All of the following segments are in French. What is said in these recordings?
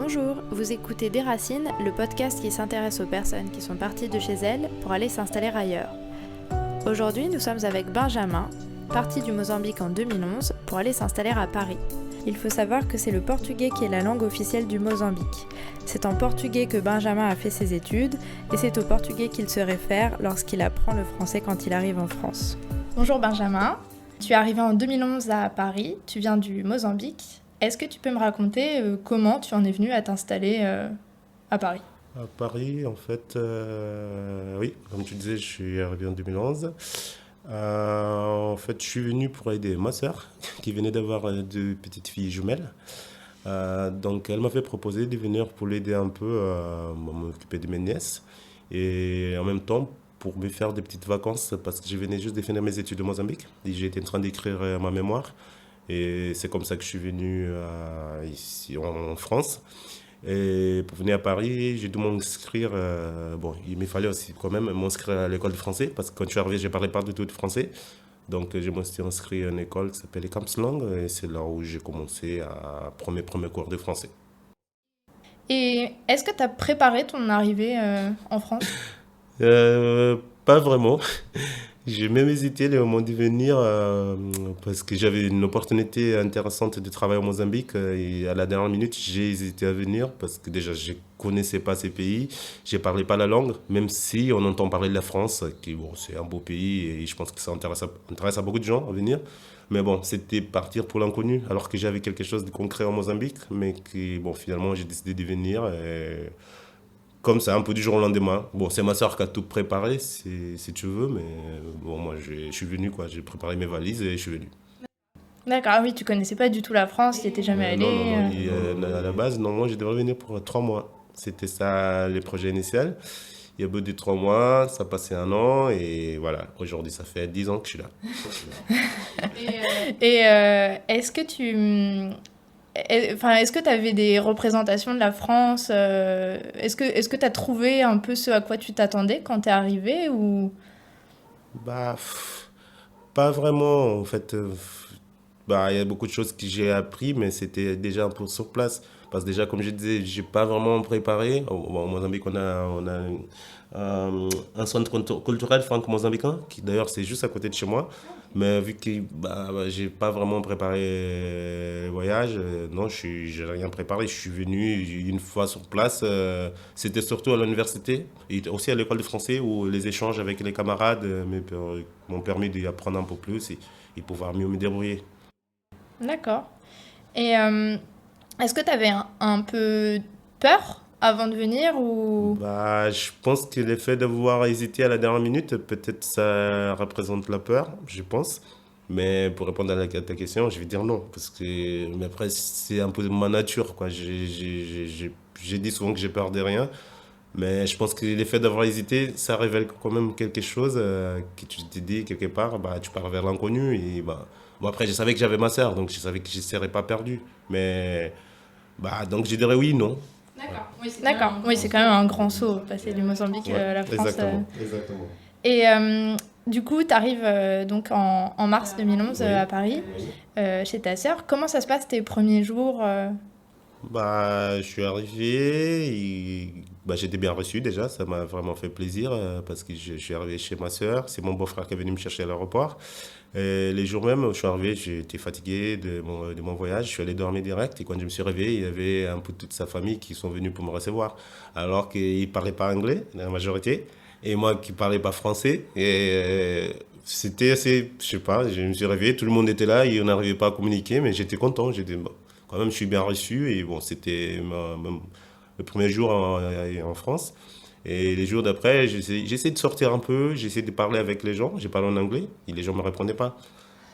Bonjour, vous écoutez Des Racines, le podcast qui s'intéresse aux personnes qui sont parties de chez elles pour aller s'installer ailleurs. Aujourd'hui, nous sommes avec Benjamin, parti du Mozambique en 2011 pour aller s'installer à Paris. Il faut savoir que c'est le portugais qui est la langue officielle du Mozambique. C'est en portugais que Benjamin a fait ses études et c'est au portugais qu'il se réfère lorsqu'il apprend le français quand il arrive en France. Bonjour Benjamin, tu es arrivé en 2011 à Paris, tu viens du Mozambique. Est-ce que tu peux me raconter comment tu en es venu à t'installer à Paris ? À Paris, en fait, oui, comme tu disais, je suis arrivé en 2011. En fait, je suis venu pour aider ma sœur, qui venait d'avoir deux petites filles jumelles. Donc, elle m'avait proposé de venir pour l'aider un peu à m'occuper de mes nièces. Et en même temps, pour me faire des petites vacances, parce que je venais juste de finir mes études au Mozambique. Et j'étais en train d'écrire ma mémoire. Et c'est comme ça que je suis venu ici en France. Et pour venir à Paris, j'ai dû m'inscrire. Bon, il me fallait aussi quand même m'inscrire à l'école de français parce que quand je suis arrivé, je ne parlais pas du tout de français. Donc, je me suis inscrit à une école qui s'appelle les Camps Lang et c'est là où j'ai commencé à prendre mes premiers cours de français. Et est-ce que tu as préparé ton arrivée en France ? Pas vraiment. J'ai même hésité le moment de venir parce que j'avais une opportunité intéressante de travailler au Mozambique et à la dernière minute, j'ai hésité à venir parce que déjà, je ne connaissais pas ces pays, je ne parlais pas la langue, même si on entend parler de la France, qui bon, c'est un beau pays et je pense que ça intéresse à beaucoup de gens à venir. Mais bon, c'était partir pour l'inconnu alors que j'avais quelque chose de concret au Mozambique, mais que bon, finalement, j'ai décidé de venir. Et comme ça, un peu du jour au lendemain. Bon, c'est ma soeur qui a tout préparé, si tu veux, mais bon, moi, je suis venu, quoi. J'ai préparé mes valises et je suis venu. D'accord, ah oui, tu connaissais pas du tout la France, tu n'y étais jamais Non, non, allé. non. Et, à la base, normalement, je devrais venir pour 3 mois. C'était ça, les projets initiaux. Il y a bout de 3 mois, ça passait 1 an, et voilà. Aujourd'hui, ça fait 10 ans que je suis là. Et est-ce que est-ce que tu avais des représentations de la France Est-ce que tu as trouvé un peu ce à quoi tu t'attendais quand tu es arrivé ou... Bah, pas vraiment, en fait. Bah, il y a beaucoup de choses que j'ai appris, mais c'était déjà un peu sur place. Parce que déjà, comme je disais, j'ai pas vraiment préparé. Au Mozambique, on a un centre culturel franco-mozambicain, qui d'ailleurs c'est juste à côté de chez moi. Mais vu que j'ai pas vraiment préparé le voyage, non, j'ai rien préparé. Je suis venu une fois sur place. C'était surtout à l'université et aussi à l'école de français où les échanges avec les camarades m'ont permis d'apprendre un peu plus et pouvoir mieux me débrouiller. D'accord. Et est-ce que tu avais un peu peur avant de venir ou... Bah, je pense que le fait d'avoir hésité à la dernière minute, peut-être ça représente la peur, je pense. Mais pour répondre à ta question, je vais dire non. Parce que, mais après, c'est un peu ma nature, quoi. J'ai dit souvent que j'ai peur de rien. Mais je pense que l'effet d'avoir hésité, ça révèle quand même quelque chose que tu te dis quelque part, bah, tu pars vers l'inconnu. Et bah, bon, après, je savais que j'avais ma sœur, donc je savais que je ne serais pas perdu. Mais bah, donc je dirais oui, non. D'accord, oui, c'est quand même un grand saut, passer du Mozambique à la France. Exactement. Et du coup, tu arrives donc en mars 2011 Oui. à Paris, Oui. chez ta sœur. Comment ça se passe tes premiers jours Bah, je suis arrivé, bah, j'étais bien reçu déjà, ça m'a vraiment fait plaisir parce que je suis arrivé chez ma sœur, c'est mon beau-frère qui est venu me chercher à l'aéroport. Et les jours même où je suis arrivé, j'étais fatigué de mon voyage, je suis allé dormir direct et quand je me suis réveillé, il y avait un peu toute sa famille qui sont venus pour me recevoir. Alors qu'ils ne parlaient pas anglais, la majorité, et moi qui ne parlais pas français. Et c'était assez, je sais pas, je me suis réveillé, tout le monde était là et on n'arrivait pas à communiquer, mais j'étais content, bon, quand même, je suis bien reçu et bon, c'était le premier jour en France. Et les jours d'après, j'essaie de sortir un peu, j'essaie de parler avec les gens. J'ai parlé en anglais et les gens ne me répondaient pas.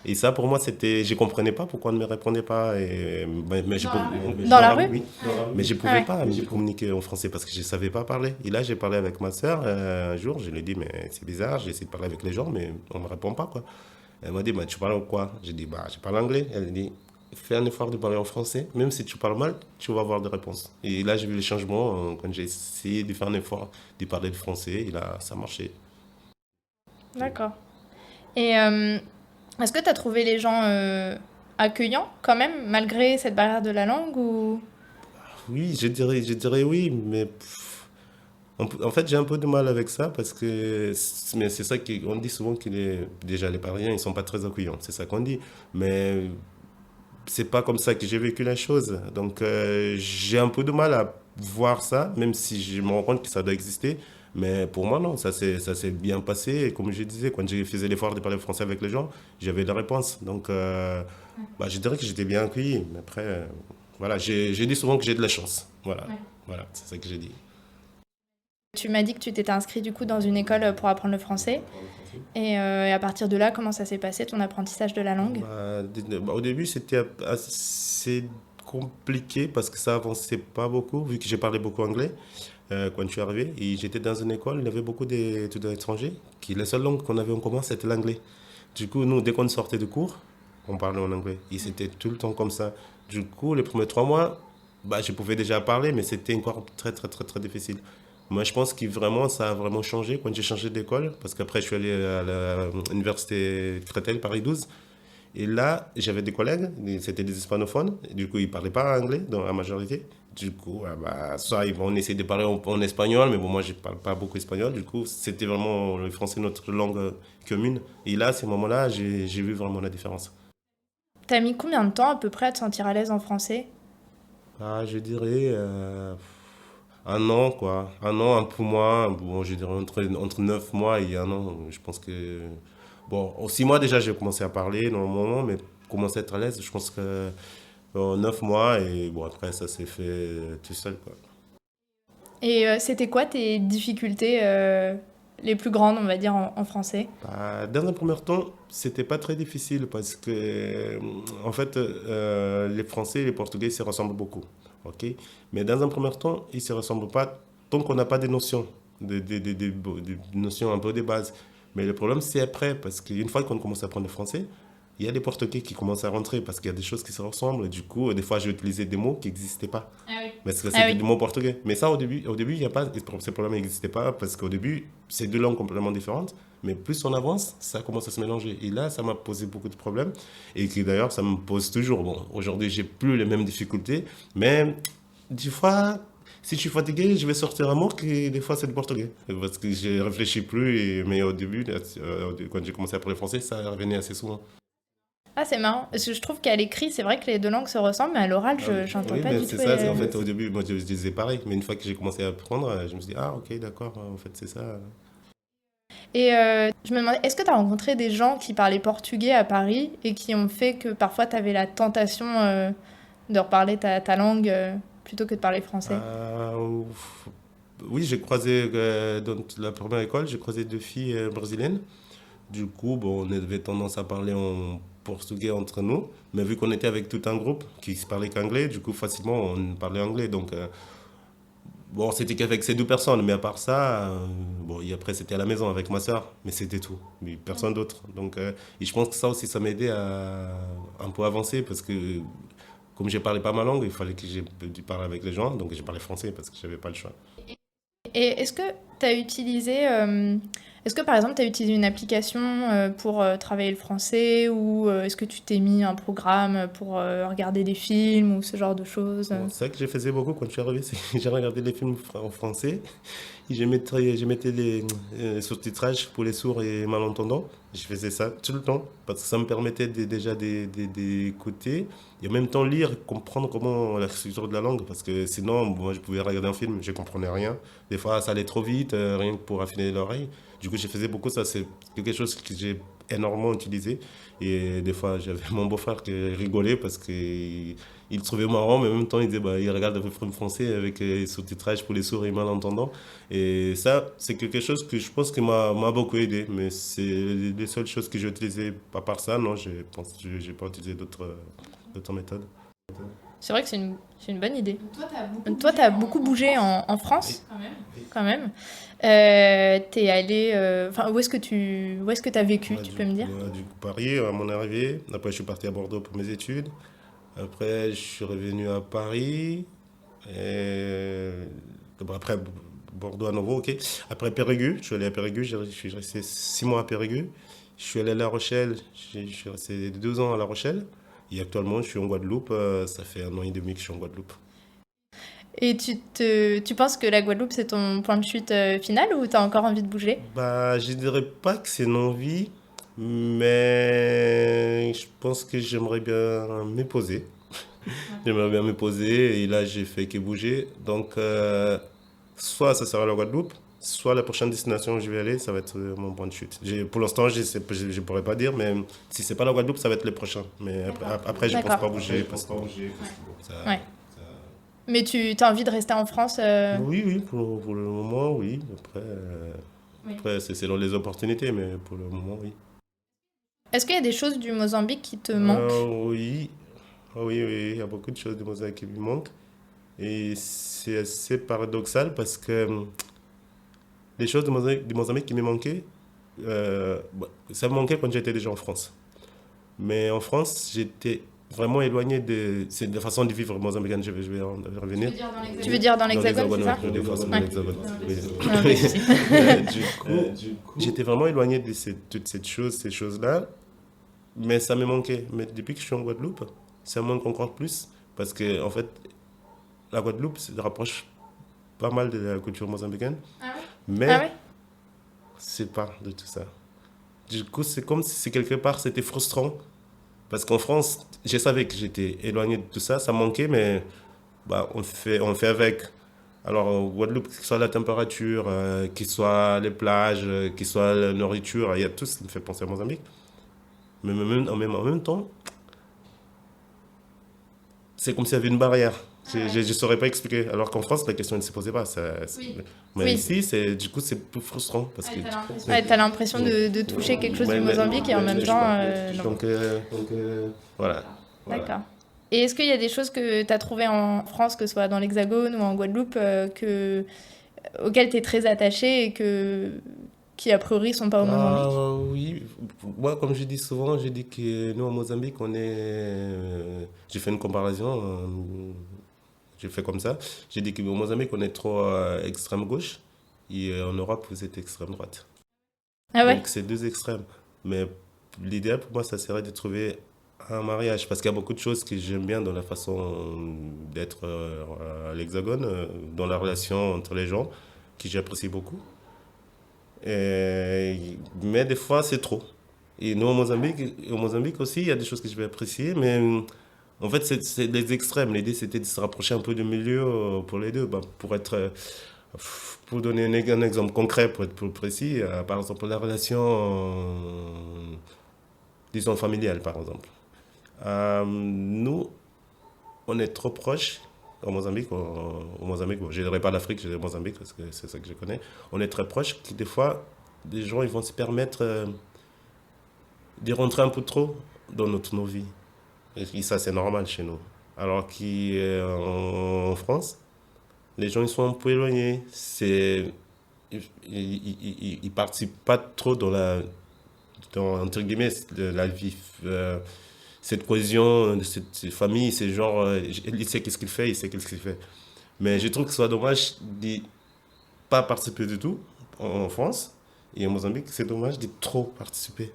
Et ça, pour moi, je ne comprenais pas pourquoi on ne me répondait pas. Dans la rue? Oui. Mais je ne Ah pouvais ouais. pas me communiquer en français parce que je ne savais pas parler. Et là, j'ai parlé avec ma sœur un jour. Je lui ai dit, mais c'est bizarre, j'essaie de parler avec les gens, mais on ne me répond pas, quoi. Elle m'a dit, bah, tu parles quoi? J'ai dit, bah, je parle anglais. Elle a dit, fais un effort de parler en français. Même si tu parles mal, tu vas avoir des réponses. Et là, j'ai vu les changements quand j'ai essayé de faire un effort de parler le français. Et là, ça marchait. D'accord. Et est-ce que tu as trouvé les gens accueillants quand même, malgré cette barrière de la langue ou... Oui, je dirais oui, mais en fait, j'ai un peu de mal avec ça parce que mais c'est ça qu'on dit souvent que déjà les Parisiens, ils sont pas très accueillants, c'est ça qu'on dit. Mais c'est pas comme ça que j'ai vécu la chose. Donc j'ai un peu de mal à voir ça, même si je me rends compte que ça doit exister. Mais pour moi, non, ça s'est bien passé. Et comme je disais, quand j'ai fait l'effort de parler français avec les gens, j'avais la réponse. Donc bah, je dirais que j'étais bien accueilli. Mais après, voilà, j'ai dit souvent que j'ai de la chance. Voilà, Ouais. voilà, c'est ça que j'ai dit. Tu m'as dit que tu t'étais inscrit du coup dans une école pour apprendre le français. Et à partir de là, comment ça s'est passé ton apprentissage de la langue? Au début, c'était assez compliqué parce que ça avançait pas beaucoup, vu que j'ai parlé beaucoup anglais quand je suis arrivé. Et j'étais dans une école, il y avait beaucoup d'étudiants étrangers, qui la seule langue qu'on avait en commun, c'était l'anglais. Du coup, nous, dès qu'on sortait de cours, on parlait en anglais. Et c'était tout le temps comme ça. Du coup, les premiers 3 mois, bah, je pouvais déjà parler, mais c'était encore très, très, très, très difficile. Moi, je pense que vraiment, ça a vraiment changé quand j'ai changé d'école, parce qu'après, je suis allé à l'université Créteil, Paris 12. Et là, j'avais des collègues, c'était des hispanophones, et du coup, ils ne parlaient pas anglais dans la majorité. Du coup, ah bah, soit ils vont essayer de parler en espagnol, mais bon, moi, je ne parle pas beaucoup espagnol. Du coup, c'était vraiment le français, notre langue commune. Et là, à ce moment-là, j'ai vu vraiment la différence. T'as mis combien de temps à peu près à te sentir à l'aise en français? Ah, je dirais 1 an, quoi. 1 an, un peu moins. Bon, je dirais entre 9 mois et 1 an. Je pense que. Bon, en 6 mois déjà, j'ai commencé à parler normalement, mais commencer à être à l'aise, je pense que en 9 mois, et bon, après, ça s'est fait tout seul, quoi. Et c'était quoi tes difficultés les plus grandes, on va dire, en français? Bah, dans un premier temps, c'était pas très difficile parce que, en fait, les Français et les Portugais se ressemblent beaucoup. Ok? Mais dans un premier temps, ils se ressemblent pas tant qu'on n'a pas des notions, des notions un peu de base. Mais le problème, c'est après, parce qu'une fois qu'on commence à apprendre le français, il y a des Portugais qui commencent à rentrer parce qu'il y a des choses qui se ressemblent. Et du coup, des fois, j'ai utilisé des mots qui n'existaient pas. Ah oui. Parce que Ah c'était oui. du mot portugais. Mais ça, au début, il y a pas, ces problèmes n'existaient pas parce qu'au début, c'est deux langues complètement différentes. Mais plus on avance, ça commence à se mélanger. Et là, ça m'a posé beaucoup de problèmes. Et qui d'ailleurs, ça me pose toujours. Bon, aujourd'hui, j'ai plus les mêmes difficultés. Mais des fois, si je suis fatigué, je vais sortir un mot qui, des fois, c'est du portugais. Parce que je réfléchis plus. Mais au début, quand j'ai commencé à parler français, ça revenait assez souvent. Ah, c'est marrant. Parce que je trouve qu'à l'écrit, c'est vrai que les deux langues se ressemblent, mais à l'oral, Ah oui, j'entends oui, pas mais du c'est tout. ça. En fait, au début, moi, je disais pareil. Mais une fois que j'ai commencé à apprendre, je me suis dit, ah, ok, d'accord, en fait, c'est ça. Et je me demandais, est-ce que tu as rencontré des gens qui parlaient portugais à Paris et qui ont fait que parfois tu avais la tentation de reparler ta langue plutôt que de parler français? Ouf. Oui, j'ai croisé dans la première école, j'ai croisé deux filles brésiliennes. Du coup, bon, on avait tendance à parler en portugais entre nous, mais vu qu'on était avec tout un groupe qui se parlait qu'anglais, du coup, facilement, on parlait anglais. Donc, bon, c'était qu'avec ces deux personnes, mais à part ça, bon, et après, c'était à la maison avec ma soeur, mais c'était tout, mais personne d'autre. Donc, et je pense que ça aussi, ça m'aidait à un peu avancer parce que comme je parlais pas ma langue, il fallait que j'ai dû parler avec les gens, donc j'ai parlé français parce que j'avais pas le choix. Et est-ce que tu as utilisé, est-ce que par exemple tu as utilisé une application pour travailler le français ou est-ce que tu t'es mis un programme pour regarder des films ou ce genre de choses? Bon, c'est ça que je faisais beaucoup quand je suis arrivé, c'est que j'ai regardé les films en français et je mettais les sous-titrages pour les sourds et malentendants. Je faisais ça tout le temps parce que ça me permettait déjà d'écouter et en même temps lire, comprendre comment la structure de la langue parce que sinon, moi, je pouvais regarder un film, je comprenais rien. Des fois, ça allait trop vite, rien que pour affiner l'oreille. Du coup, je faisais beaucoup ça. C'est quelque chose que j'ai énormément utilisé. Et des fois, j'avais mon beau-frère qui rigolait parce qu'il il le trouvait marrant, mais en même temps, il disait, bah, il regarde le film français avec les sous-titrages pour les sourds et malentendants. Et ça, c'est quelque chose que je pense qui m'a beaucoup aidé. Mais c'est les seules choses que j'ai utilisées. À part ça, non, je pense que j'ai pas utilisé d'autres méthodes. C'est vrai que c'est une bonne idée. Toi, tu as beaucoup bougé en Oui. France, quand même. T'es allé. Enfin, où est-ce que tu as vécu, tu peux me dire? Du coup, Paris, à mon arrivée. Après, je suis parti à Bordeaux pour mes études. Après, je suis revenu à Paris. Et... bon, après, Bordeaux à nouveau, ok. Après, Périgueux, je suis allé à Périgueux. Je suis resté 6 mois à Périgueux. Je suis allé à La Rochelle. Je suis resté 2 ans à La Rochelle. Et actuellement, je suis en Guadeloupe. Ça fait 1 an et demi que je suis en Guadeloupe. Et tu penses que la Guadeloupe, c'est ton point de chute final ou tu as encore envie de bouger? Bah, je dirais pas que c'est une envie, mais je pense que j'aimerais bien me poser. J'aimerais bien me poser et là, j'ai fait que bouger. Donc, soit ça sera la Guadeloupe, soit la prochaine destination où je vais aller, ça va être mon point de chute. Pour l'instant, je pourrais pas dire, mais si c'est pas la Guadeloupe, ça va être le prochain. Mais après, je pense D'accord. pas bouger parce que bon, ça, Ouais. Mais tu as envie de rester en France oui, oui, pour le moment, oui. Après, Oui. après c'est selon les opportunités, mais pour le moment, oui. Est-ce qu'il y a des choses du Mozambique qui te manquent? Oui, oui, oui, il y a beaucoup de choses de Mozambique qui me manquent. Et c'est assez paradoxal parce que les choses de Mozambique qui me manquaient, ça me manquait quand j'étais déjà en France. Mais en France, j'étais vraiment éloigné c'est de la façon de vivre mozambicaine, je vais en revenir. Tu veux dire dans Dans l'Hexagone, c'est l'Hexagone, ça? ouais, des fois, c'est dans Ouais. l'Hexagone. Oui. Non, pas de souci. Du coup, j'étais vraiment éloigné de toutes ces choses-là, mais ça me manquait. Mais depuis que je suis en Guadeloupe, ça me manque encore plus parce que, en fait, la Guadeloupe se rapproche pas mal de la culture mozambicaine, Ah mais ouais? c'est pas de tout ça. Du coup, c'est comme si quelque part c'était frustrant parce qu'en France, je savais que j'étais éloigné de tout ça, ça manquait, mais bah, on fait avec. Alors, en Guadeloupe, que ce soit la température, que ce soit les plages, que ce soit la nourriture, il y a tout ce qui me fait penser à Mozambique. Mais en même temps, c'est comme s'il y avait une barrière. Je ne saurais pas expliquer. Alors qu'en France, la question ne se posait pas. Mais Oui. ici, du coup, c'est plus frustrant. Parce que, Ouais, t'as l'impression de toucher quelque chose du Mozambique et en même temps, non. donc, voilà. D'accord. Et est-ce qu'il y a des choses que tu as trouvées en France, que ce soit dans l'Hexagone ou en Guadeloupe, auxquelles tu es très attaché et qui a priori sont pas au Mozambique? Oui, moi, comme je dis souvent, je dis que nous, au Mozambique, on est. J'ai fait une comparaison, j'ai fait comme ça. J'ai dit qu'au Mozambique, on est trop extrême gauche et en Europe, vous êtes extrême droite. Ah ouais? Donc, c'est deux extrêmes. Mais l'idéal pour moi, ça serait de trouver un mariage parce qu'il y a beaucoup de choses que j'aime bien dans la façon d'être à l'Hexagone, dans la relation entre les gens, que j'apprécie beaucoup. Mais des fois, c'est trop. Et nous, au Mozambique aussi, il y a des choses que je vais apprécier, mais en fait, c'est les extrêmes. L'idée, c'était de se rapprocher un peu du milieu pour les deux. Bah, pour donner un exemple concret, pour être plus précis, par exemple, la relation, disons, familiale, par exemple. Nous, on est trop proches au Mozambique. Au Mozambique, bon, je ne dirais pas l'Afrique, je dirais Mozambique parce que c'est ça que je connais. On est très proches, qui des fois, des gens ils vont se permettre de rentrer un peu trop dans nos vies. Et ça, c'est normal chez nous. Alors qu'en France, les gens ils sont un peu éloignés. Ils participent pas trop entre guillemets, de la vie. Cette cohésion de cette famille, c'est genre, il sait qu'est-ce qu'il fait, il sait qu'est-ce qu'il fait. Mais je trouve que ce soit dommage de pas participer du tout en France et en Mozambique, c'est dommage de trop participer.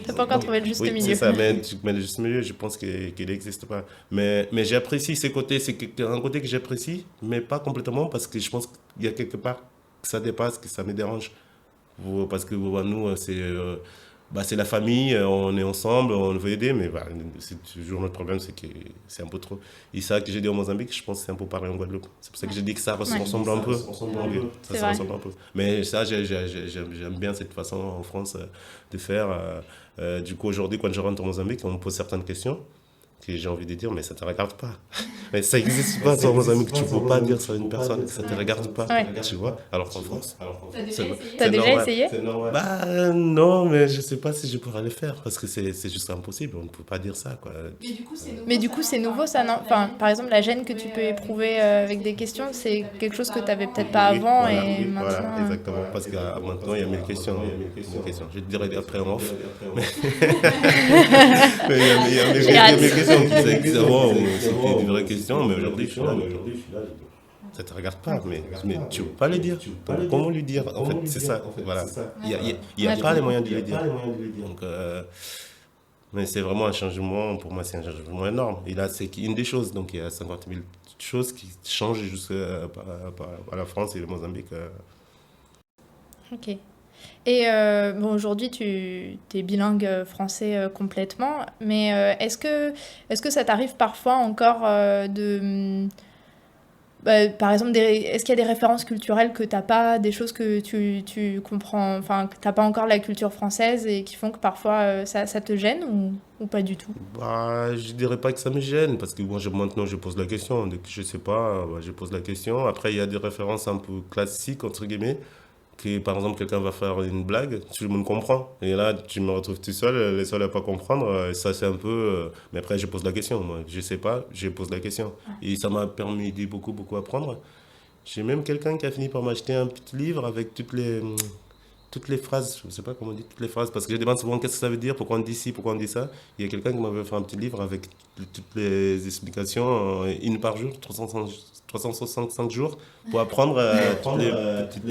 T'as pas encore trouvé le juste Oui, milieu. c'est ça, mais le juste milieu, je pense qu'il n'existe pas. Mais j'apprécie ces côtés, un côté que j'apprécie, mais pas complètement parce que je pense qu'il y a quelque part que ça dépasse, que ça me dérange. Parce que nous, c'est la famille, on est ensemble, on veut aider, mais bah, c'est toujours notre problème, c'est que c'est un peu trop. Et ça que j'ai dit au Mozambique, je pense que c'est un peu pareil en Guadeloupe. C'est pour ça que j'ai dit que ça ressemble un peu. Oui, C'est ça vrai. ressemble un peu. Mais ça, j'aime bien cette façon en France de faire. Du coup, aujourd'hui, quand je rentre au Mozambique, on me pose certaines questions que j'ai envie de dire, mais ça ne te regarde pas. Mais ça n'existe pas, ça, au Mozambique. Tu ne peux pas dire ça à une personne que ça ne te regarde pas. Ouais. Tu vois? Alors qu'en France, T'as déjà normal. essayé? Bah non, mais je sais pas si je pourrais le faire parce que c'est juste impossible. On ne peut pas dire ça, quoi. Mais du coup, c'est nouveau ça, non? Enfin, par exemple, la gêne que tu peux éprouver avec des questions, c'est quelque chose que tu n'avais peut-être pas Oui, avant voilà, et oui, maintenant. voilà, exactement. Parce que maintenant, il y a 1000 questions. Je te dirai après en off. Mais il y a J'ai hâte. 1000 questions qui existent avant. C'était des vraies questions, mais aujourd'hui, je suis là. Ça te regarde pas, mais tu ne peux pas le dire. Donc, comment lui dire? En fait, c'est ça. Voilà. Il n'y a Ouais, je pas les comprends. moyens de le dire. Donc, Mais c'est vraiment un changement, pour moi, c'est un changement énorme. Et là, c'est une des choses. Donc, il y a 50 000 choses qui changent jusqu'à à la France et le Mozambique. Ok. Et bon, aujourd'hui, tu es bilingue français complètement, mais est-ce que ça t'arrive parfois encore par exemple, est-ce qu'il y a des références culturelles que t'as pas, des choses que tu comprends, enfin, que t'as pas encore la culture française et qui font que parfois ça te gêne ou pas du tout? Bah, je dirais pas que ça me gêne, parce que moi, maintenant, je pose la question. Dès que je sais pas, bah, je pose la question. Après, il y a des références un peu classiques, entre guillemets, que par exemple, quelqu'un va faire une blague, tout le monde comprend. Et là, tu me retrouves tout seul, les seuls à pas comprendre. Et ça, c'est un peu. Mais après, je pose la question. Moi, je sais pas, je pose la question. Et ça m'a permis de beaucoup, beaucoup apprendre. J'ai même quelqu'un qui a fini par m'acheter un petit livre avec toutes les phrases, je ne sais pas comment on dit toutes les phrases, parce que je demande souvent qu'est-ce que ça veut dire, pourquoi on dit ci, pourquoi on dit ça. Il y a quelqu'un qui m'avait fait un petit livre avec toutes les explications, une par jour, 365 jours, pour apprendre toutes les petites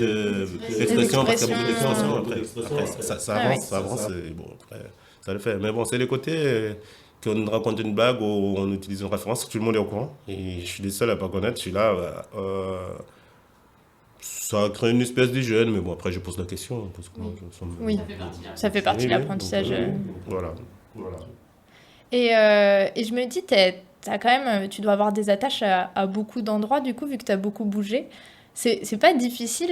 Les expressions, parce qu'il y a expressions. beaucoup d'expressions. Après ça Ah avance, oui. ça avance, et bon, après, ça le fait. Mais bon, c'est les côtés qu'on raconte une blague ou on utilise une référence, tout le monde est au courant. Et je suis le seul à pas connaître, je suis là. Ça crée une espèce de gêne, mais bon, après, je pose la question, parce que moi, ça me... Oui, ça fait partie Oui, de oui, donc, l'apprentissage. voilà. Voilà. Et je me dis, t'as quand même, tu dois avoir des attaches à beaucoup d'endroits, du coup, vu que t'as beaucoup bougé. C'est pas difficile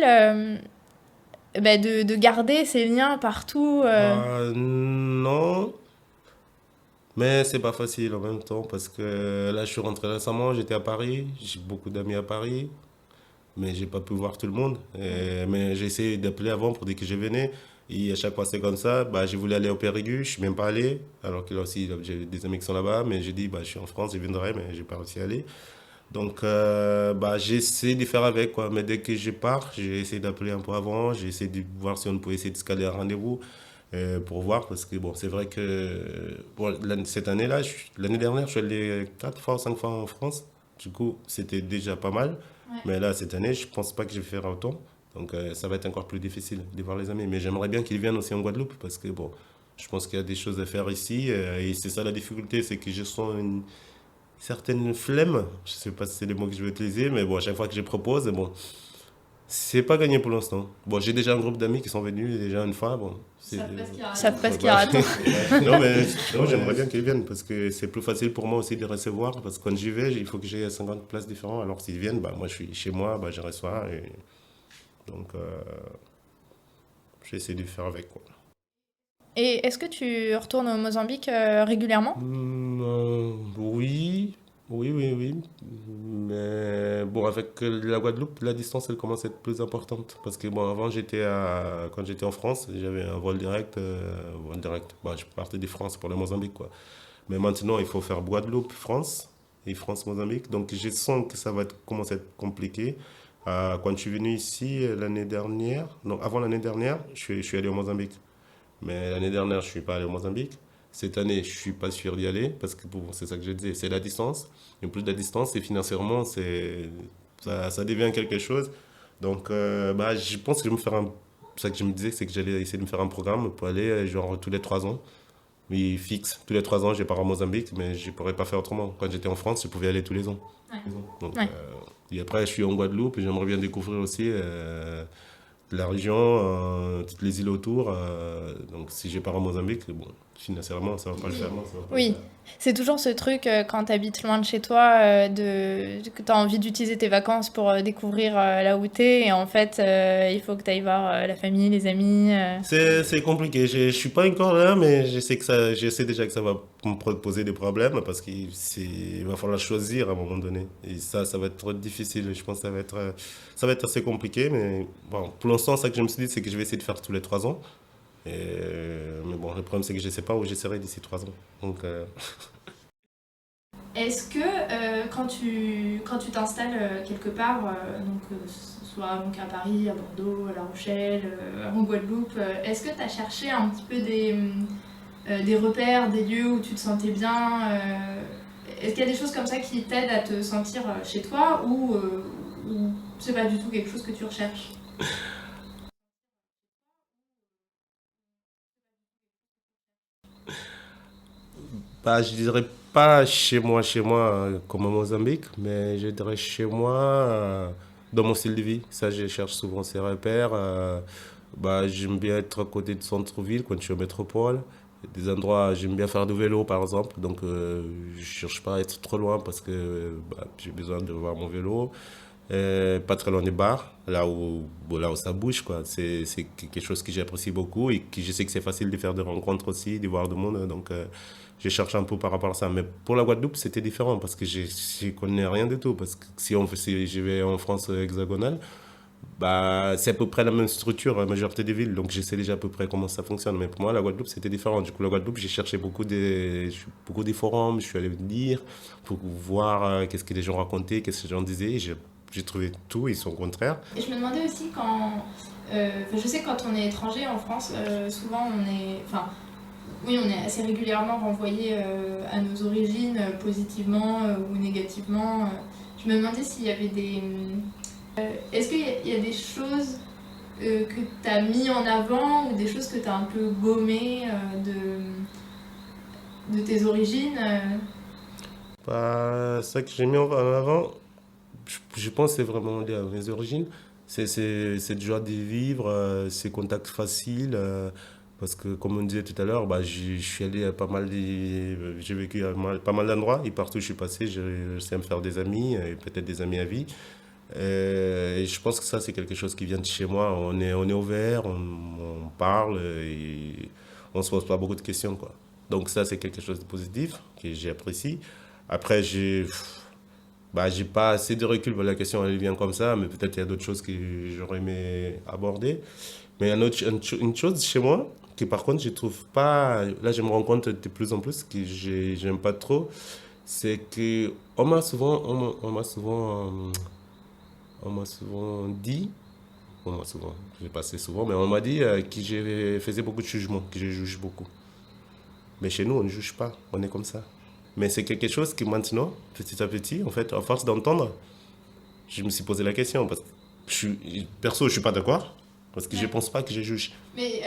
de garder ces liens partout. Bah, non, mais c'est pas facile en même temps, parce que là, je suis rentré récemment, j'étais à Paris, j'ai beaucoup d'amis à Paris, mais j'ai pas pu voir tout le monde. Mais j'ai essayé d'appeler avant pour dire que je venais. Et à chaque fois, c'est comme ça. Bah, j'ai voulu aller au Périgueux, je suis même pas allé. Alors que là aussi, j'ai des amis qui sont là-bas. Mais j'ai dit, bah, je suis en France, je viendrai, mais j'ai pas réussi à aller. Donc, bah, j'ai essayé de faire avec, quoi. Mais dès que je pars, j'ai essayé d'appeler un peu avant. J'ai essayé de voir si on pouvait essayer de se caler un rendez-vous pour voir. Parce que, bon, c'est vrai que bon, cette année-là, l'année dernière, je suis allé 4 fois ou 5 fois en France. Du coup, c'était déjà pas mal. Mais là, cette année, je pense pas que je vais faire autant. Donc, ça va être encore plus difficile de voir les amis. Mais j'aimerais bien qu'ils viennent aussi en Guadeloupe parce que, bon, je pense qu'il y a des choses à faire ici. Et c'est ça la difficulté, c'est que je sens une certaine flemme. Je sais pas si c'est le mot que je vais utiliser, mais bon, à chaque fois que je propose, bon, c'est pas gagné pour l'instant. Bon, j'ai déjà un groupe d'amis qui sont venus déjà une fois. Bon, Ils savent pas ce qu'il y a bah, à attendre. non, mais non, j'aimerais bien qu'ils viennent parce que c'est plus facile pour moi aussi de recevoir. Parce que quand j'y vais, il faut que j'ai 50 places différentes. Alors s'ils viennent, bah, moi je suis chez moi, bah, je reçois. Et donc, j'essaie de faire avec, quoi. Et est-ce que tu retournes au Mozambique régulièrement? Oui, oui, oui, oui. Mais bon, avec la Guadeloupe, la distance, elle commence à être plus importante. Parce que bon, avant, quand j'étais en France, j'avais un vol direct. Vol direct. Bah, je partais de France pour le Mozambique, quoi. Mais maintenant, il faut faire Guadeloupe, France et France-Mozambique. Donc, je sens que ça va commencer à être compliqué. Quand je suis venu ici l'année dernière, non, avant l'année dernière, je suis allé au Mozambique. Mais l'année dernière, je ne suis pas allé au Mozambique. Cette année, je ne suis pas sûr d'y aller parce que bon, c'est ça que je disais, c'est la distance. Et plus de la distance, et financièrement, ça devient quelque chose. Donc, bah, je pense que je vais me faire un. Ça que je me disais, c'est que j'allais essayer de me faire un programme pour aller genre tous les 3 ans. Oui, fixe. Tous les 3 ans, je pars au Mozambique, mais je ne pourrais pas faire autrement. Quand j'étais en France, je pouvais aller tous les ans. Donc, Ouais. et après, je suis en Guadeloupe et j'aimerais bien découvrir aussi la région, toutes les îles autour. Donc, si je pars au Mozambique, bon, financièrement, ça ne va pas le faire. Oui, c'est toujours ce truc quand tu habites loin de chez toi, que tu as envie d'utiliser tes vacances pour découvrir là où t'es. Et en fait, il faut que tu ailles voir la famille, les amis. C'est compliqué. Je ne suis pas encore là, mais je sais déjà que ça va me poser des problèmes parce qu'il va falloir choisir à un moment donné. Et ça va être trop difficile. Je pense que ça va être assez compliqué. Mais bon, pour l'instant, ça que je me suis dit, c'est que je vais essayer de faire tous les 3 ans. Mais bon, le problème, c'est que je ne sais pas où je serai d'ici 3 ans. Donc, Est-ce que quand tu t'installes quelque part, soit donc à Paris, à Bordeaux, à La Rochelle, en Guadeloupe, est-ce que tu as cherché un petit peu des repères, des lieux où tu te sentais bien est-ce qu'il y a des choses comme ça qui t'aident à te sentir chez toi ou c'est pas du tout quelque chose que tu recherches? Bah, je dirais pas chez moi, comme au Mozambique, mais je dirais chez moi, dans mon style de vie. Ça, je cherche souvent ces repères. Bah, j'aime bien être à côté de centre-ville quand je suis en métropole. Des endroits, j'aime bien faire du vélo, par exemple. Donc, je cherche pas à être trop loin parce que bah, j'ai besoin de voir mon vélo. Pas très loin des bars, bon, là où ça bouge, quoi. C'est quelque chose que j'apprécie beaucoup et que je sais que c'est facile de faire des rencontres aussi, de voir du monde. Donc, je cherche un peu par rapport à ça. Mais pour la Guadeloupe, c'était différent parce que je connais rien du tout. Parce que si je vais en France hexagonale, bah, c'est à peu près la même structure, la majorité des villes. Donc, je sais déjà à peu près comment ça fonctionne. Mais pour moi, la Guadeloupe, c'était différent. Du coup, la Guadeloupe, j'ai cherché beaucoup des forums. Je suis allé lire pour voir qu'est-ce que les gens racontaient, qu'est-ce que les gens disaient. Et j'ai trouvé tout et son contraire. Et je me demandais aussi je sais que quand on est étranger en France, souvent on est. Enfin, oui, on est assez régulièrement renvoyé à nos origines, positivement ou négativement. Je me demandais s'il y avait des. Est-ce qu'il y a des choses que tu as mis en avant ou des choses que tu as un peu gommées de tes origines Bah, ça que j'ai mis en avant, je pense que c'est vraiment lié à mes origines. Cette joie de vivre, ces contacts faciles. Parce que, comme on disait tout à l'heure, bah, je suis allé à j'ai vécu à pas mal d'endroits. Et partout où je suis passé, je sais me faire des amis, et peut-être des amis à vie. Et je pense que ça, c'est quelque chose qui vient de chez moi. On est ouvert, on parle et on se pose pas beaucoup de questions, quoi. Donc ça, c'est quelque chose de positif que j'apprécie. Après, j'ai pas assez de recul pour la question, elle vient comme ça, mais peut-être il y a d'autres choses que j'aurais aimé aborder. Mais il y a une chose chez moi que par contre je trouve pas, là je me rends compte de plus en plus que j'aime pas trop, c'est que on m'a souvent dit, je l'ai passé souvent, mais on m'a dit que je faisais beaucoup de jugements, que je juge beaucoup. Mais chez nous, on ne juge pas, on est comme ça. Mais c'est quelque chose que maintenant, petit à petit, en fait, à force d'entendre, je me suis posé la question. Parce que perso, je suis pas d'accord. Parce que je Ouais. pense pas que je juge. Mais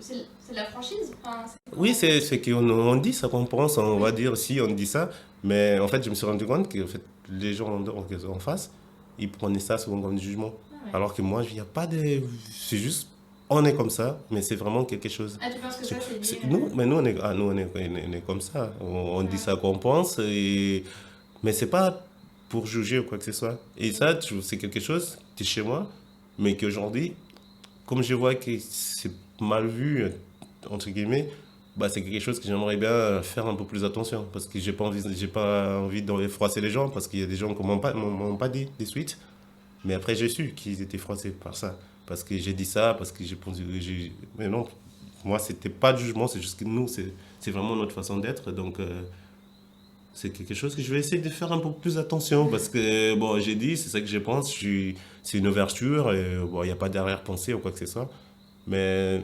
c'est de la franchise enfin, Oui, c'est qu'on on dit ça qu'on pense, on va Oui. dire si on dit ça. Mais en fait, je me suis rendu compte que en fait, les gens en face, ils prenaient ça souvent comme du jugement. Ah ouais. Alors que moi, il n'y a pas de. C'est juste, on est comme ça, mais c'est vraiment quelque chose. Ah, tu penses que ça, c'est lié Nous, on est comme ça. On dit ouais. ça qu'on pense, mais c'est pas pour juger ou quoi que ce soit. Et ça, c'est quelque chose qui est chez moi, mais qu'aujourd'hui, comme je vois que c'est mal vu, entre guillemets, bah, c'est quelque chose que j'aimerais bien faire un peu plus attention. Parce que j'ai pas envie de froisser les gens, parce qu'il y a des gens qui m'ont pas dit des suites. Mais après, j'ai su qu'ils étaient froissés par ça. Parce que j'ai dit ça, parce que j'ai pensé. Mais non, moi, c'était pas de jugement, c'est juste que nous, c'est vraiment notre façon d'être. Donc, c'est quelque chose que je vais essayer de faire un peu plus attention. Parce que, bon, j'ai dit, c'est ça que je pense. C'est une ouverture, et bon, il n'y a pas d'arrière-pensée ou quoi que ce soit. Mais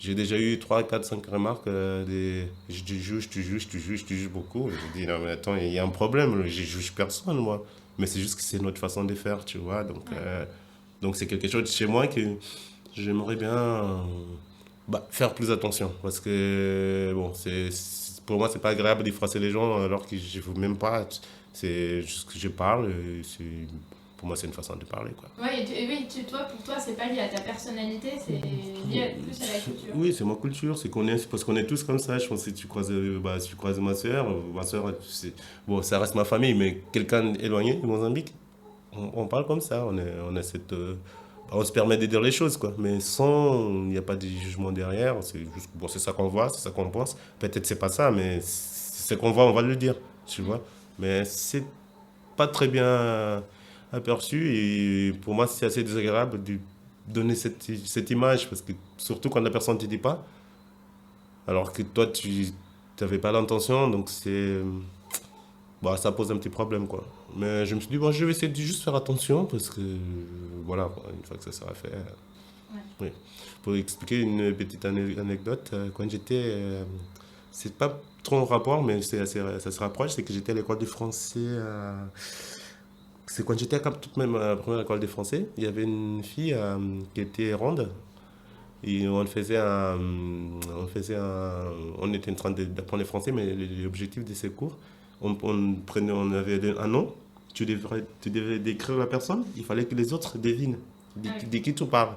j'ai déjà eu 3 4 5 remarques. Je te juge, tu juges beaucoup. Je dis, non, mais attends, il y a un problème. Je juge personne, moi. Mais c'est juste que c'est notre façon de faire, tu vois. Ouais. Donc c'est quelque chose chez moi que j'aimerais bien bah, faire plus attention. Parce que, bon, pour moi, c'est pas agréable de froisser les gens alors que je ne veux même pas. C'est juste que je parle. Pour moi, c'est une façon de parler, quoi. Ouais, et oui, toi, pour toi, c'est pas lié à ta personnalité, c'est lié plus à la culture. Oui, c'est ma culture, c'est parce qu'on est tous comme ça. Je pense que si tu croises ma soeur, bon, ça reste ma famille, mais quelqu'un éloigné du Mozambique, on parle comme ça. On a bah, on se permet de dire les choses, quoi. Mais il n'y a pas de jugement derrière. C'est juste, bon, c'est ça qu'on voit, c'est ça qu'on pense. Peut-être c'est pas ça, mais c'est ce qu'on voit, on va le dire, tu Mm. vois. Mais c'est pas très bien aperçu et pour moi c'est assez désagréable de donner cette image parce que surtout quand la personne ne te dit pas alors que toi tu n'avais pas l'intention donc bah, ça pose un petit problème quoi. Mais je me suis dit bon, je vais essayer de juste faire attention parce que voilà une fois que ça sera fait Ouais. oui. Pour expliquer une petite anecdote quand j'étais c'est pas trop en rapport mais ça se rapproche c'est que j'étais à l'école du français c'est quand j'étais à toute même première école des Français, il y avait une fille qui était ronde Et on était en train d'apprendre le français, mais l'objectif de ces cours, on avait un nom, tu devais décrire la personne, il fallait que les autres devinent de qui tu parles.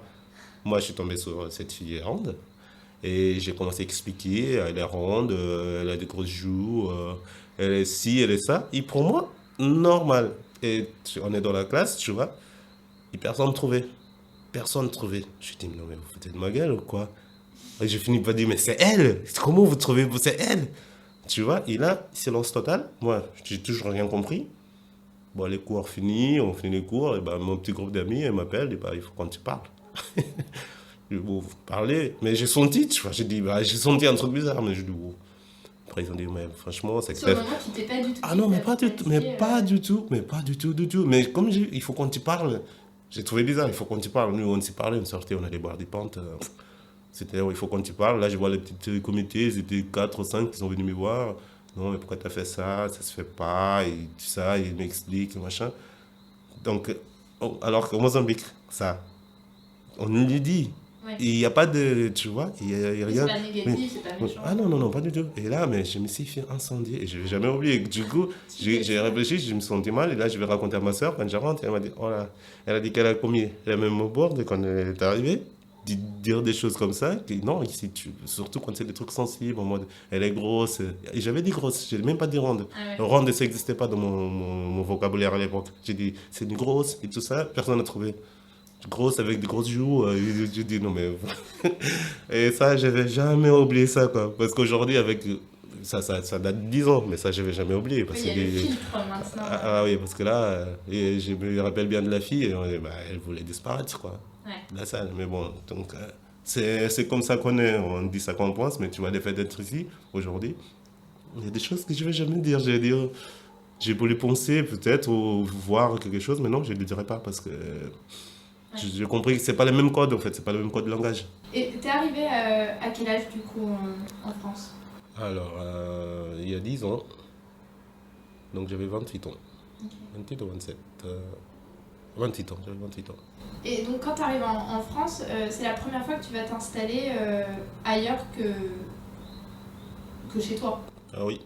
Moi, je suis tombé sur cette fille ronde et j'ai commencé à expliquer, elle est ronde, elle a des grosses joues, elle est ci, elle est ça. Et pour moi, normal. Et on est dans la classe, tu vois, et personne ne trouvait. Personne ne trouvait. Je dis, non, mais vous foutez de ma gueule ou quoi? Et j'ai fini par dire, mais c'est elle! Comment vous trouvez? C'est elle! Tu vois, et là, silence total. Moi, j'ai toujours rien compris. Bon, les cours finis, on finit les cours, et ben, mon petit groupe d'amis, elle m'appelle, et ben, il faut qu'on te parle. Bon, vous parlez, mais j'ai senti, tu vois, j'ai dit, bah, j'ai senti un truc bizarre, mais je dis, bon. Après, ils ont dit, mais franchement, c'est Sur le que. moment, tu t'es pas du tout Ah dit, non, mais t'as pas du tout, mais expliqué, pas du tout, mais pas du tout, du tout. Mais comme il faut qu'on t'y parle, j'ai trouvé bizarre, il faut qu'on t'y parle. Nous, on s'y parlait, on sortait, on allait boire des pentes. C'était, il faut qu'on t'y parle. Là, je vois les petits comités, ils étaient 4 ou 5 qui sont venus me voir. Non, mais pourquoi tu as fait ça? Ça se fait pas, et tout ça, ils m'expliquent, machin. Donc, alors qu'au Mozambique, ça, on lui dit. Ouais. Il n'y a pas de, tu vois, il y a C'est rien. pas négatif, c'est pas méchant. Ah non, non, non, pas du tout. Et là, mais je me suis fait incendier et je ne vais jamais oublier. Du coup, j'ai réfléchi, je me sentais mal. Et là, je vais raconter à ma soeur quand je rentre. Elle m'a dit, oh là, elle a dit qu'elle a commis la même bourde quand elle est arrivée. Dire des choses comme ça. Non, ici, surtout quand c'est des trucs sensibles, en mode, elle est grosse. Et j'avais dit grosse, je n'ai même pas dit ronde. Ah ouais. Ronde, ça n'existait pas dans mon vocabulaire à l'époque. J'ai dit, c'est une grosse et tout ça, personne n'a trouvé. Grosse avec des grosses joues, je dis non mais. Et ça, je vais jamais oublier ça, quoi. Parce qu'aujourd'hui, avec. Ça date de 10 ans, mais ça, je vais jamais oublier. Oui, Parce il y a que le filtre maintenant. ah oui, parce que là, et je me rappelle bien de la fille, et bah, elle voulait disparaître, quoi. Ouais. La salle, mais bon, donc. C'est comme ça qu'on est, on dit ça qu'on pense, mais tu vois, le fait d'être ici, aujourd'hui, il y a des choses que je vais jamais dire. Je vais dire, j'ai voulu penser peut-être, ou voir quelque chose, mais non, je ne le dirai pas parce que. J'ai compris que c'est pas le même code en fait, c'est pas le même code de langage. Et t'es arrivé à quel âge du coup en France? Alors, il y a 10 ans, donc j'avais 28 ans. Ok. 28 ou 27 28 ans, j'avais 28 ans. Et donc quand tu arrives en France, c'est la première fois que tu vas t'installer ailleurs que chez toi. Ah oui,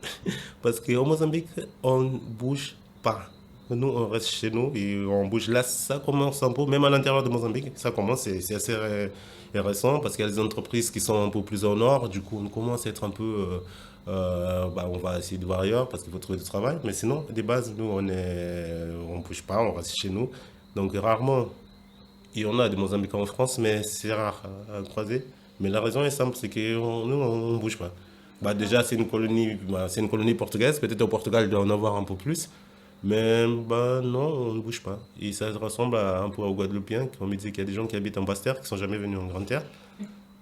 parce qu'au Mozambique, on bouge pas. Nous, on reste chez nous et on bouge. Là, ça commence un peu, même à l'intérieur de Mozambique, ça commence, c'est assez récent parce qu'il y a des entreprises qui sont un peu plus au nord. Du coup, on commence à être un peu. Bah, on va essayer de voir ailleurs parce qu'il faut trouver du travail. Mais sinon, des bases, nous, on bouge pas, on reste chez nous. Donc, rarement, il y en a des Mozambicains en France, mais c'est rare à croiser. Mais la raison est simple, c'est que nous, on bouge pas. Bah, déjà, c'est une colonie portugaise. Peut-être au Portugal, il doit en avoir un peu plus. Mais bah, non, on ne bouge pas. Et ça ressemble un peu aux Guadeloupéens. On me disait qu'il y a des gens qui habitent en Basse-Terre, qui ne sont jamais venus en Grande-Terre.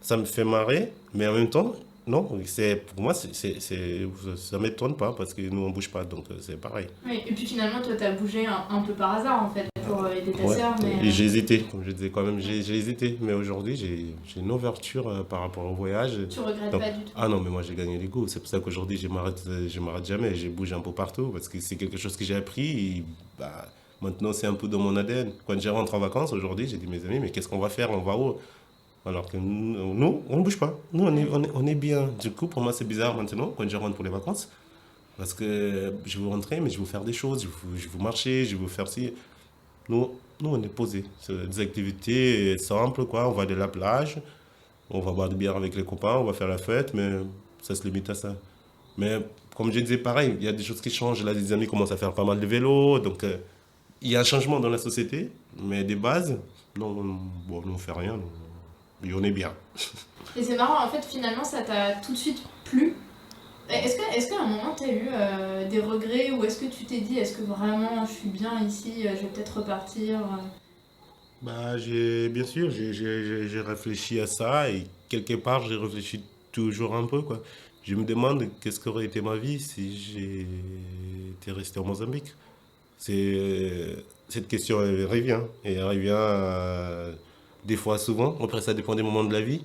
Ça me fait marrer, mais en même temps, non, pour moi, ça ne m'étonne pas parce que nous, on ne bouge pas, donc c'est pareil. Oui, et puis finalement, toi, t'as bougé un peu par hasard en fait pour aider ta Ouais. sœur. Mais... Et j'ai hésité, comme je disais quand même, j'ai hésité. Mais aujourd'hui, j'ai une ouverture par rapport au voyage. Tu regrettes Donc, pas du tout. ah non, mais moi j'ai gagné les goûts. C'est pour ça qu'aujourd'hui je m'arrête jamais. Je bouge un peu partout parce que c'est quelque chose que j'ai appris. Et, bah, maintenant, c'est un peu dans mon ADN. Quand je rentre en vacances aujourd'hui, j'ai dit mes amis, mais qu'est-ce qu'on va faire? On va où? Alors que nous, on ne bouge pas. Nous, on est bien. Du coup, pour moi, c'est bizarre maintenant quand je rentre pour les vacances. Parce que je veux rentrer, mais je veux faire des choses. Je veux marcher, je veux faire ci. Nous, on est posé. C'est des activités simples, quoi. On va de la plage, on va boire des bières avec les copains, on va faire la fête, mais ça se limite à ça. Mais comme je disais, pareil, il y a des choses qui changent. Là, des amis commencent à faire pas mal de vélo, donc il y a un changement dans la société, mais des bases, non, bon, nous, on fait rien, mais on est bien. Et c'est marrant, en fait, finalement, ça t'a tout de suite plu. Est-ce qu'à un moment, tu as eu des regrets ou est-ce que tu t'es dit, est-ce que vraiment je suis bien ici, je vais peut-être repartir Bah, bien sûr, j'ai réfléchi à ça et quelque part, j'ai réfléchi toujours un peu, quoi. Je me demande qu'est-ce qu'aurait été ma vie si j'étais resté au Mozambique. Cette question elle revient et elle revient des fois souvent. Après, ça dépend des moments de la vie,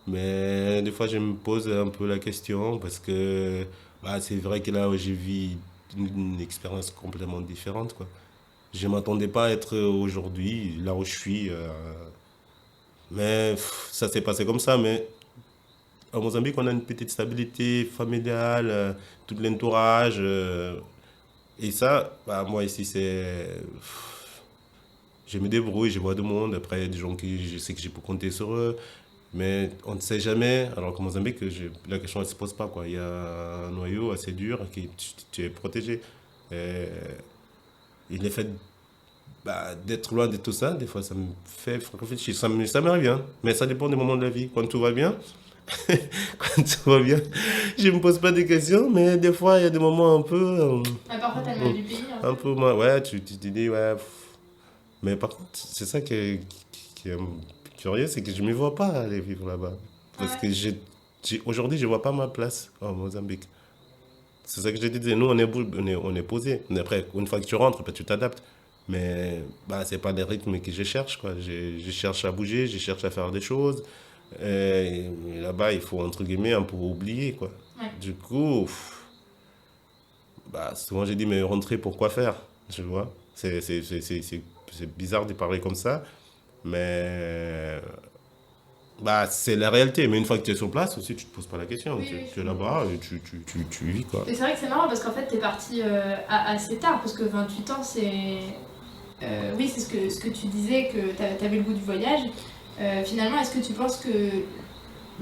mais des fois, je me pose un peu la question parce que bah, c'est vrai que là, j'ai vu une expérience complètement différente, quoi. Je ne m'attendais pas à être aujourd'hui là où je suis Mais ça s'est passé comme ça. Mais au Mozambique, on a une petite stabilité familiale, tout l'entourage. Et ça, bah, moi ici, je me débrouille, je vois du monde. Après, il y a des gens qui je sais que j'ai pu compter sur eux. Mais on ne sait jamais. Alors qu'au Mozambique, la question ne se pose pas, quoi. Il y a un noyau assez dur qui tu es protégé. Et, et le fait bah, d'être loin de tout ça, des fois, ça me fait réfléchir. Ça m'arrive bien. Mais ça dépend des moments de la vie. Quand tout va bien, quand tout va bien, je ne me pose pas de questions. Mais des fois, il y a des moments un peu. Parfois, t'as le mal du pays, Un peu, ouais, tu te dis, ouais. Mais par contre, c'est ça qui est curieux, c'est que je ne me vois pas aller vivre là-bas. Parce Ouais. que aujourd'hui, je ne vois pas ma place au Mozambique. C'est ça que je te disais. Nous, on est posé. Mais après, une fois que tu rentres, bah, tu t'adaptes. Mais bah, ce n'est pas le rythme que je cherche, quoi. Je cherche à bouger, je cherche à faire des choses. Et là-bas, il faut, entre guillemets, un peu oublier, quoi. Ouais. Du coup, bah, souvent j'ai dit, mais rentrer, pourquoi faire? Tu vois? C'est bizarre de parler comme ça, mais bah, c'est la réalité. Mais une fois que tu es sur place aussi, tu te poses pas la question. Oui, oui, Tu je es comprends. là-bas et tu vis, quoi. Et c'est vrai que c'est marrant parce qu'en fait, t'es parti assez tard, parce que 28 ans, c'est. Oui, c'est ce que tu disais, que t'avais le goût du voyage. Finalement, est-ce que tu penses que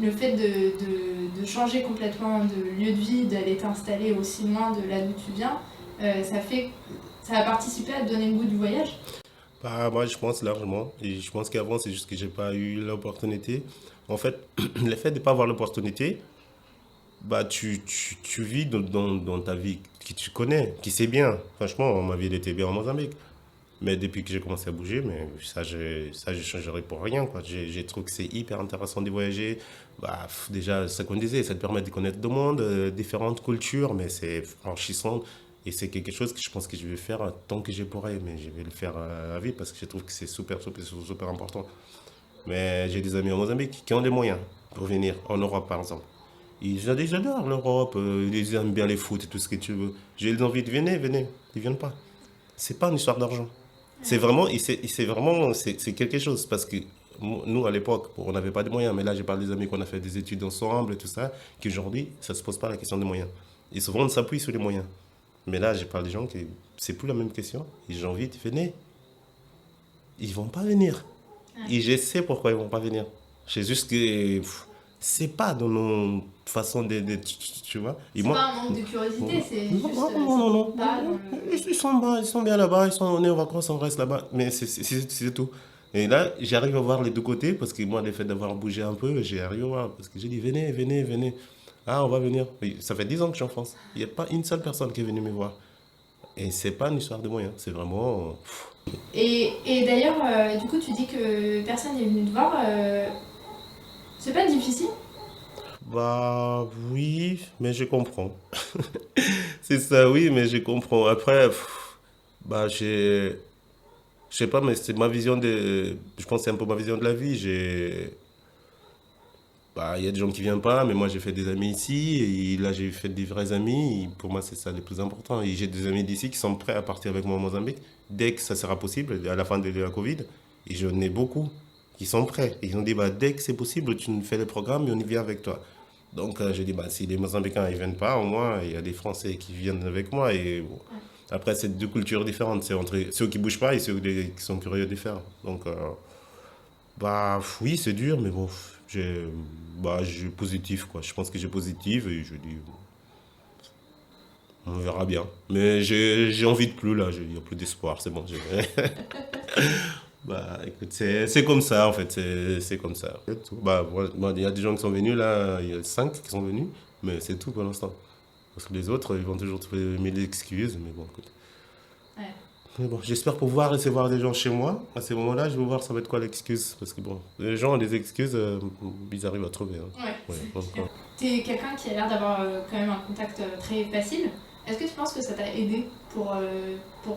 le fait de changer complètement de lieu de vie, d'aller t'installer aussi loin de là d'où tu viens, ça a participé à te donner le goût du voyage? Bah, moi, je pense largement. Et je pense qu'avant, c'est juste que j'ai pas eu l'opportunité. En fait, le fait de ne pas avoir l'opportunité, bah, tu vis dans ta vie qui tu connais, qui sait bien. Franchement, ma vie, elle était bien en Mozambique. Mais depuis que j'ai commencé à bouger, mais ça, je changerai pour rien, quoi. J'ai trouvé que c'est hyper intéressant de voyager. Bah, déjà, ce qu'on disait, ça te permet de connaître le monde, différentes cultures, mais c'est enrichissant. Et c'est quelque chose que je pense que je vais faire tant que je pourrai, mais je vais le faire à vie parce que je trouve que c'est super important. Mais j'ai des amis en Mozambique qui ont les moyens pour venir en Europe, par exemple. Ils adorent l'Europe, ils aiment bien les foot et tout ce que tu veux. J'ai envie de venir, venez. Ils viennent pas. C'est pas une histoire d'argent. C'est vraiment, c'est quelque chose parce que nous, à l'époque, on n'avait pas de moyens, mais là, je parle des amis qu'on a fait des études ensemble et tout ça, qu'aujourd'hui, ça ne se pose pas la question des moyens. Et souvent, on s'appuie sur les moyens. Mais là, je parle des gens qui, c'est plus la même question. Ils ont envie de venir. Ils vont pas venir. Et je sais pourquoi ils vont pas venir. C'est juste que c'est pas dans nos façons tu vois. Et C'est moi, pas un manque de curiosité, c'est non, juste. non, non, non, Pas dans non. le. Ils sont bien là-bas, on est en vacances, on reste là-bas. Mais c'est tout. Et là, j'arrive à voir les deux côtés parce que moi, le fait d'avoir bougé un peu, j'arrive à voir. Parce que j'ai dit, venez, venez, venez. Ah, on va venir. Oui, ça fait 10 ans que je suis en France. Il n'y a pas une seule personne qui est venue me voir. Et c'est pas une histoire de moyens, c'est vraiment. Et d'ailleurs, du coup, tu dis que personne n'est venu te voir. C'est pas difficile? Bah oui, mais je comprends. C'est ça, oui, mais je comprends. Après, bah je sais pas, mais c'est ma vision de. Je pense que c'est un peu ma vision de la vie. Bah, il y a des gens qui viennent pas, mais moi j'ai fait des amis ici, et là j'ai fait des vrais amis, et pour moi c'est ça le plus important. Et j'ai des amis d'ici qui sont prêts à partir avec moi au Mozambique dès que ça sera possible, à la fin de la Covid. Et j'en ai beaucoup qui sont prêts. Ils ont dit, bah, dès que c'est possible, tu nous fais le programme et on y vient avec toi. Donc j'ai dit, bah, si les Mozambicains ils viennent pas, au moins il y a des Français qui viennent avec moi. Et bon. Après, c'est deux cultures différentes. C'est entre ceux qui bougent pas et ceux qui sont curieux de faire. Donc, bah oui, c'est dur, mais bon, j'ai j'ai positif quoi. Je pense que j'ai positif et je dis on verra bien. Mais j'ai envie de plus là, il n'y a plus d'espoir, c'est bon. Bah écoute, c'est comme ça en fait, c'est comme ça. C'est tout. Bah moi, il y a des gens qui sont venus là, il y a 5 qui sont venus, mais c'est tout pour l'instant. Parce que les autres, ils vont toujours trouver mille excuses, mais bon, écoute. Ouais. Mais bon, j'espère pouvoir recevoir des gens chez moi. À ces moments-là, je vais voir ça va être quoi l'excuse. Parce que bon, les gens ont des excuses, ils arrivent à trouver, hein. Ouais, Ouais, c'est donc, clair. T'es quelqu'un qui a l'air d'avoir quand même un contact très facile. Est-ce que tu penses que ça t'a aidé pour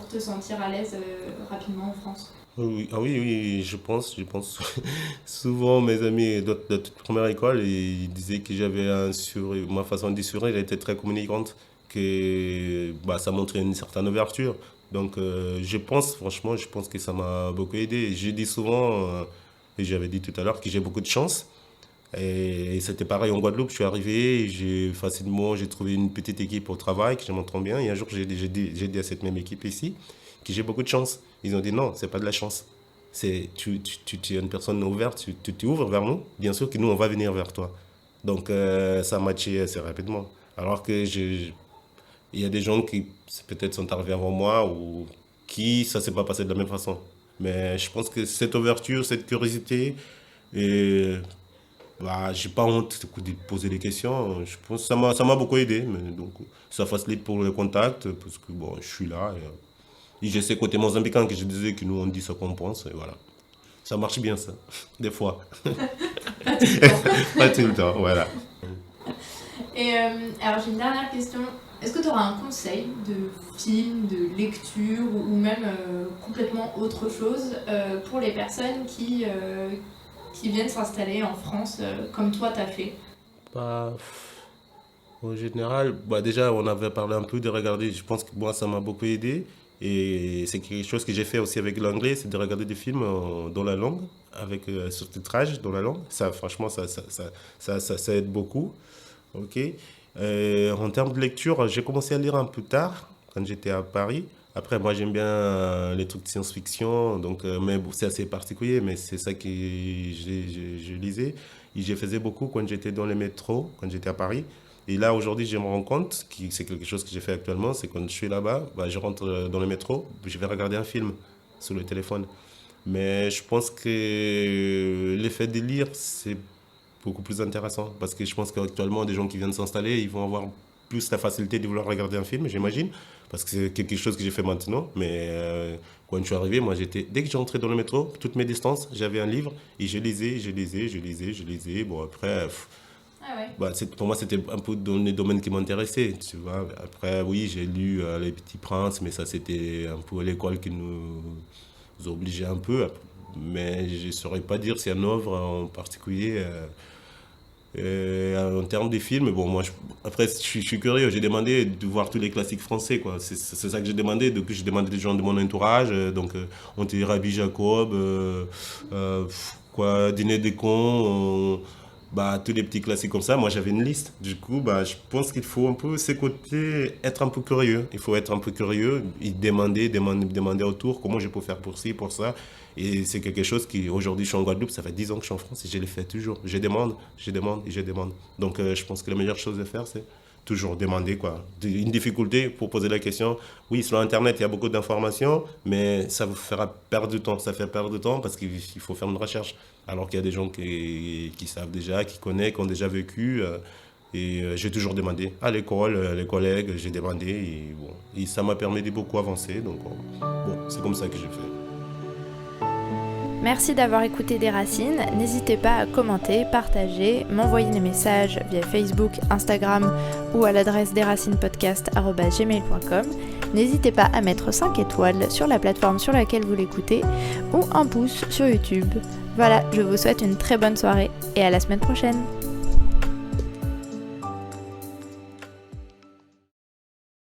te sentir à l'aise rapidement en France? oui, oui, ah oui, oui, je pense. Souvent, mes amis de toute première école, ils disaient que j'avais un sourire, ma façon de sourire, elle était très communicante, que bah, ça montrait une certaine ouverture. Donc, je pense, franchement, je pense que ça m'a beaucoup aidé. Je dis souvent, Et j'avais dit tout à l'heure que j'ai beaucoup de chance. Et c'était pareil en Guadeloupe, je suis arrivé, et j'ai trouvé une petite équipe au travail que je m'entends bien. Et un jour, j'ai dit à cette même équipe ici que j'ai beaucoup de chance. Ils ont dit non, c'est pas de la chance. Tu es une personne ouverte, tu ouvres vers nous, bien sûr que nous, on va venir vers toi. Donc ça a matché assez rapidement. Alors que il y a des gens qui peut-être sont arrivés avant moi ou qui ça s'est pas passé de la même façon. Mais je pense que cette ouverture, cette curiosité, et bah, j'ai pas honte de poser des questions. Je pense que ça m'a beaucoup aidé. Mais donc, ça facilite pour le contact parce que bon, je suis là. Et je sais côté mozambicain que je disais que nous on dit ce qu'on pense et voilà. Ça marche bien ça, des fois. Pas tout le temps. Pas tout le temps, voilà. Et alors j'ai une dernière question. Est-ce que tu auras un conseil de film, de lecture ou même complètement autre chose pour les personnes qui viennent s'installer en France comme toi t'as fait? Bah, en général, bah déjà on avait parlé un peu de regarder, je pense que moi ça m'a beaucoup aidé. Et c'est quelque chose que j'ai fait aussi avec l'anglais, c'est de regarder des films dans la langue, avec sous-titrage dans la langue. Ça, franchement, ça aide beaucoup. Ok. En termes de lecture, j'ai commencé à lire un peu tard, quand j'étais à Paris. Après, moi, j'aime bien les trucs de science-fiction, donc, mais bon, c'est assez particulier, mais c'est ça que je lisais. Et je faisais beaucoup quand j'étais dans les métros, quand j'étais à Paris. Et là, aujourd'hui, je me rends compte que c'est quelque chose que j'ai fait actuellement, c'est quand je suis là-bas, bah, je rentre dans le métro, je vais regarder un film sur le téléphone. Mais je pense que l'effet de lire, c'est beaucoup plus intéressant. Parce que je pense qu'actuellement, des gens qui viennent s'installer, ils vont avoir plus la facilité de vouloir regarder un film, j'imagine. Parce que c'est quelque chose que j'ai fait maintenant. Mais quand je suis arrivé, moi, dès que j'entrais dans le métro, toutes mes distances, j'avais un livre et je lisais. Bon, après, Ah ouais. bah, pour moi, c'était un peu dans les domaines qui m'intéressaient, tu vois. Après, oui, j'ai lu Les Petits Princes, mais ça, c'était un peu à l'école qui nous obligeait un peu. Mais je ne saurais pas dire si une œuvre en particulier. En termes de films, bon, moi, après, je suis curieux. J'ai demandé de voir tous les classiques français, quoi. C'est ça que j'ai demandé. Donc, j'ai demandé des gens de mon entourage. Donc, on te dit Rabbi Jacob, quoi, Dîner des cons. Bah, tous les petits classiques comme ça, moi j'avais une liste. Du coup, bah, je pense qu'il faut un peu s'écouter, être un peu curieux. Il faut être un peu curieux et demander autour comment je peux faire pour ci, pour ça. Et c'est quelque chose qui, aujourd'hui, je suis en Guadeloupe, ça fait 10 ans que je suis en France et je le fais toujours. Je demande. Donc, je pense que la meilleure chose à faire, c'est toujours demander, quoi. Une difficulté pour poser la question. Oui, sur Internet, il y a beaucoup d'informations, mais ça vous fera perdre du temps. Ça fait perdre du temps parce qu'il faut faire une recherche. Alors qu'il y a des gens qui savent déjà, qui connaissent, qui ont déjà vécu. J'ai toujours demandé. À l'école, les collègues, j'ai demandé. Et ça m'a permis de beaucoup avancer. Donc, bon, c'est comme ça que j'ai fait. Merci d'avoir écouté Des Racines. N'hésitez pas à commenter, partager, m'envoyer des messages via Facebook, Instagram ou à l'adresse desracinespodcast@gmail.com. N'hésitez pas à mettre 5 étoiles sur la plateforme sur laquelle vous l'écoutez ou un pouce sur YouTube. Voilà, je vous souhaite une très bonne soirée et à la semaine prochaine.